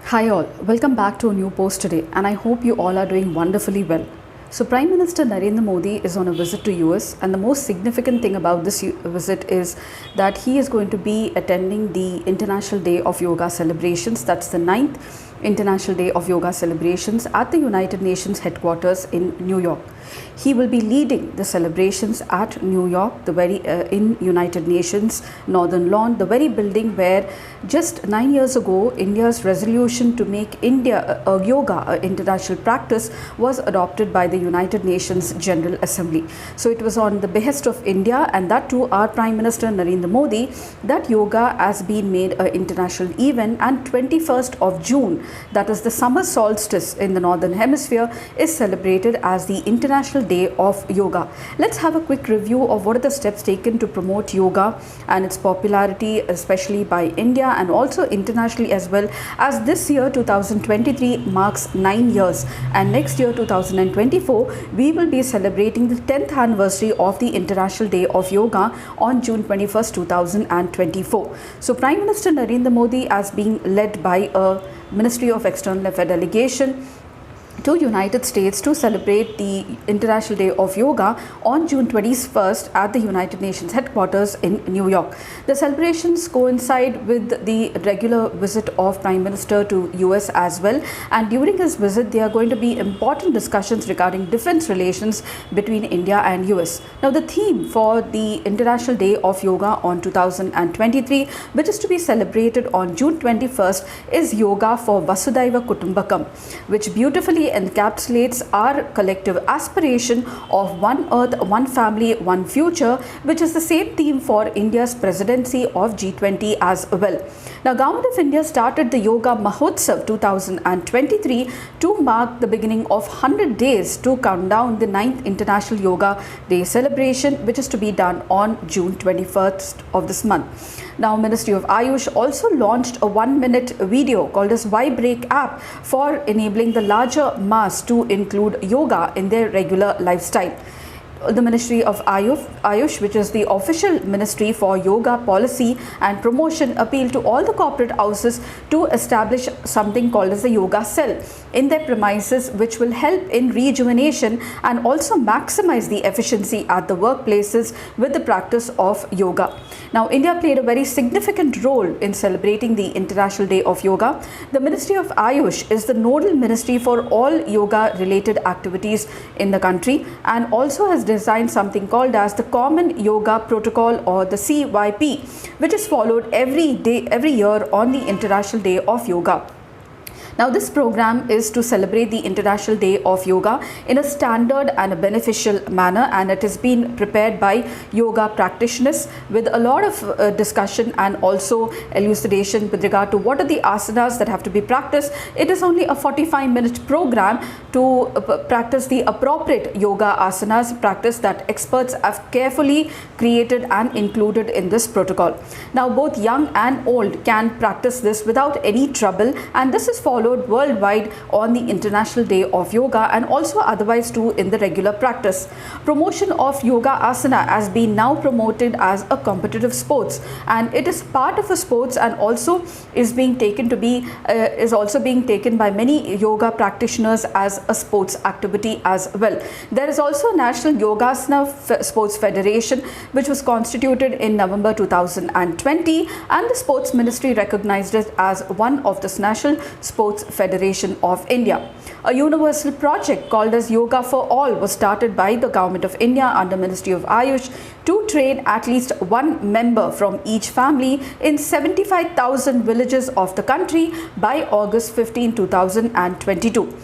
Hi all, welcome back to a new post today and I hope you all are doing wonderfully well. So Prime Minister Narendra Modi is on a visit to US and the most significant thing about this visit is that he is going to be attending the International Day of Yoga celebrations. That's the 9th International Day of Yoga celebrations at the United Nations headquarters in New York. He will be leading the celebrations at New York, in United Nations Northern Lawn, the very building where just 9 years ago India's resolution to make yoga an international practice was adopted by the United Nations General Assembly. So it was on the behest of India, and that too our Prime Minister Narendra Modi, that yoga has been made an international event, and 21st of June, that is the summer solstice in the Northern Hemisphere, is celebrated as the International Day of Yoga. Let's have a quick review of what are the steps taken to promote yoga and its popularity, especially by India and also internationally as well, as this year 2023 marks 9 years and next year 2024 we will be celebrating the 10th anniversary of the International Day of Yoga on June 21st, 2024. So Prime Minister Narendra Modi, as being led by a Ministry of External Affairs delegation to United States to celebrate the International Day of Yoga on June 21st at the United Nations headquarters in New York. The celebrations coincide with the regular visit of Prime Minister to US as well, and during his visit there are going to be important discussions regarding defense relations between India and US. Now the theme for the International Day of Yoga on 2023, which is to be celebrated on June 21st, is Yoga for Vasudhaiva Kutumbakam, which beautifully encapsulates our collective aspiration of one earth, one family, one future, which is the same theme for India's presidency of G20 as well. Now, Government of India started the Yoga Mahotsav 2023 to mark the beginning of 100 days to count down the 9th International Yoga Day celebration, which is to be done on June 21st of this month. Now, Ministry of Ayush also launched a 1-minute video called as Y-Break app for enabling the larger mass to include yoga in their regular lifestyle. The Ministry of Ayush, which is the official ministry for yoga policy and promotion, appealed to all the corporate houses to establish something called as the yoga cell in their premises, which will help in rejuvenation and also maximize the efficiency at the workplaces with the practice of yoga. Now, India played a very significant role in celebrating the International Day of Yoga. The Ministry of Ayush is the nodal ministry for all yoga related activities in the country, and also has designed something called as the Common Yoga Protocol, or the CYP, which is followed every year on the International Day of Yoga. Now, this program is to celebrate the International Day of Yoga in a standard and a beneficial manner, and it has been prepared by yoga practitioners with a lot of discussion and also elucidation with regard to what are the asanas that have to be practiced. It is only a 45-minute program to practice the appropriate yoga asanas practice that experts have carefully created and included in this protocol. Now, both young and old can practice this without any trouble, and this is followed worldwide on the International Day of Yoga and also otherwise too in the regular practice. Promotion of yoga asana has been now promoted as a competitive sports, and it is part of a sports and also is being taken by many yoga practitioners as a sports activity as well. There is also a National Yogasana Sports Federation which was constituted in November 2020, and the Sports Ministry recognized it as one of the National Sports Federation of India. A universal project called as Yoga for All was started by the Government of India under Ministry of Ayush to train at least one member from each family in 75,000 villages of the country by August 15, 2022.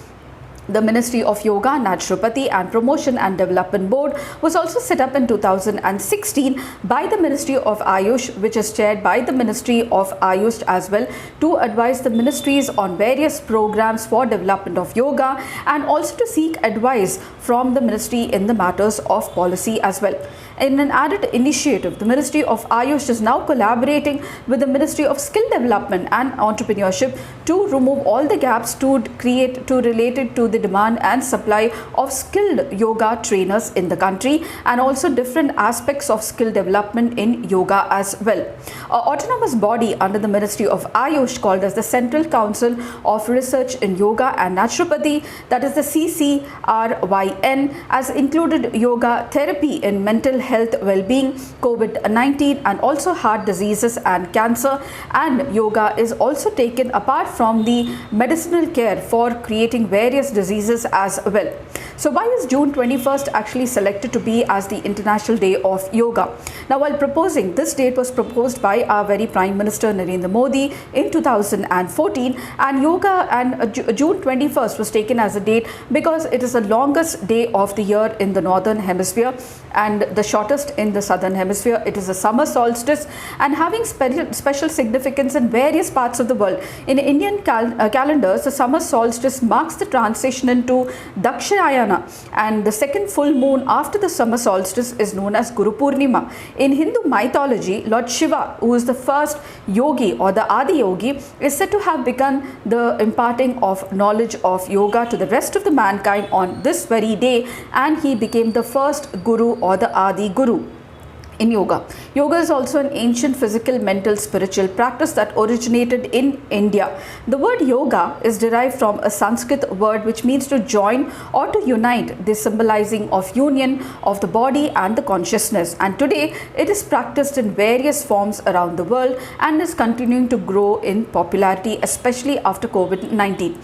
The Ministry of Yoga, Naturopathy and Promotion and Development Board was also set up in 2016 by the Ministry of Ayush, which is chaired by the Ministry of Ayush as well, to advise the ministries on various programs for development of yoga and also to seek advice from the ministry in the matters of policy as well. In an added initiative, the Ministry of Ayush is now collaborating with the Ministry of Skill Development and Entrepreneurship to remove all the gaps related to the demand and supply of skilled yoga trainers in the country, and also different aspects of skill development in yoga as well. An autonomous body under the Ministry of Ayush called as the Central Council of Research in Yoga and Naturopathy, that is the CCRYN, has included yoga therapy in mental health well-being, COVID-19 and also heart diseases and cancer, and yoga is also taken apart from the medicinal care for creating various diseases as well. So why is June 21st actually selected to be as the International Day of Yoga? Now, while proposing, this date was proposed by our very Prime Minister Narendra Modi in 2014, and yoga and June 21st was taken as a date because it is the longest day of the year in the northern hemisphere and the shortest in the southern hemisphere. It is a summer solstice and having special significance in various parts of the world. In Indian calendars, the summer solstice marks the transition into Dakshinayana, and the second full moon after the summer solstice is known as Guru Purnima. In Hindu mythology, Lord Shiva, who is the first yogi or the Adi Yogi, is said to have begun the imparting of knowledge of yoga to the rest of the mankind on this very day, and he became the first Guru or the Adi Guru in yoga. Yoga is also an ancient physical, mental, spiritual practice that originated in India. The word yoga is derived from a Sanskrit word which means to join or to unite, this symbolizing of union of the body and the consciousness. And today it is practiced in various forms around the world and is continuing to grow in popularity, especially after COVID-19.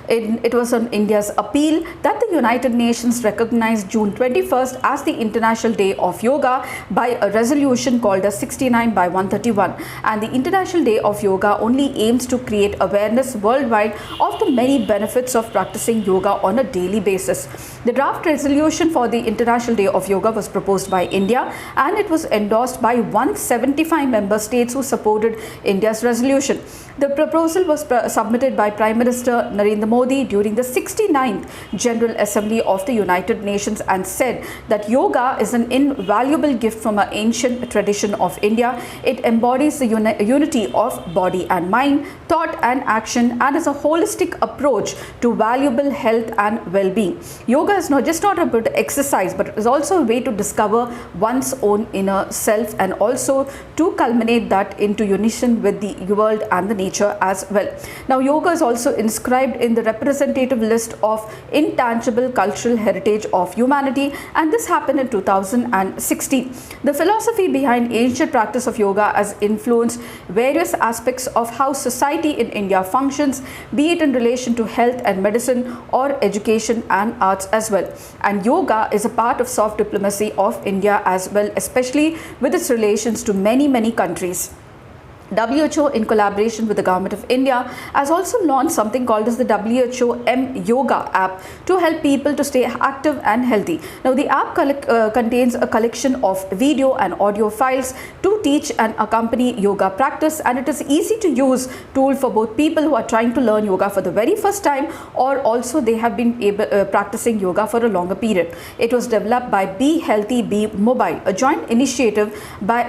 It was on India's appeal that the United Nations recognized June 21st as the International Day of Yoga by a resolution called as 69 by 131, and the International Day of Yoga only aims to create awareness worldwide of the many benefits of practicing yoga on a daily basis. The draft resolution for the International Day of Yoga was proposed by India, and it was endorsed by 175 member states who supported India's resolution. The proposal was submitted by Prime Minister Narendra Modi during the 69th General Assembly of the United Nations and said that yoga is an invaluable gift from our ancient tradition of India. It embodies the unity of body and mind, thought and action, and is a holistic approach to valuable health and well-being. Yoga is not just about exercise, but it is also a way to discover one's own inner self and also to culminate that into unison with the world and the nature as well. Now, yoga is also inscribed in the representative list of intangible cultural heritage of humanity, and this happened in 2016. The philosophy behind ancient practice of yoga has influenced various aspects of how society in India functions, be it in relation to health and medicine or education and arts as well. And yoga is a part of soft diplomacy of India as well, especially with its relations to many countries. WHO, in collaboration with the Government of India, has also launched something called as the WHO M-Yoga app to help people to stay active and healthy. Now, the app contains a collection of video and audio files to teach and accompany yoga practice, and it is easy to use tool for both people who are trying to learn yoga for the very first time or also they have been practicing yoga for a longer period. It was developed by Be Healthy, Be Mobile, a joint initiative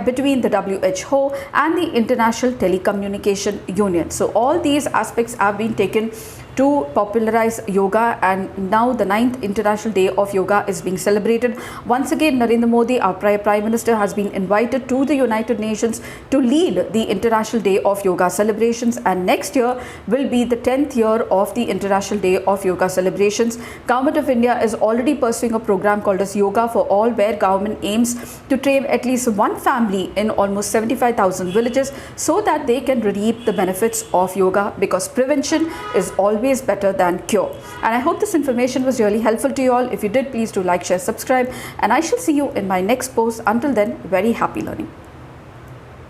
between the WHO and the International Telecommunication Union. So all these aspects have been taken to popularize yoga, and now the 9th International Day of Yoga is being celebrated. Once again, Narendra Modi, our Prime Minister, has been invited to the United Nations to lead the International Day of Yoga celebrations, and next year will be the 10th year of the International Day of Yoga celebrations. Government of India is already pursuing a program called as Yoga for All, where government aims to train at least one family in almost 75,000 villages so that they can reap the benefits of yoga, because prevention is always better than cure. And I hope this information was really helpful to you all. If you did, please do like, share, subscribe, and I shall see you in my next post. Until then, very happy learning.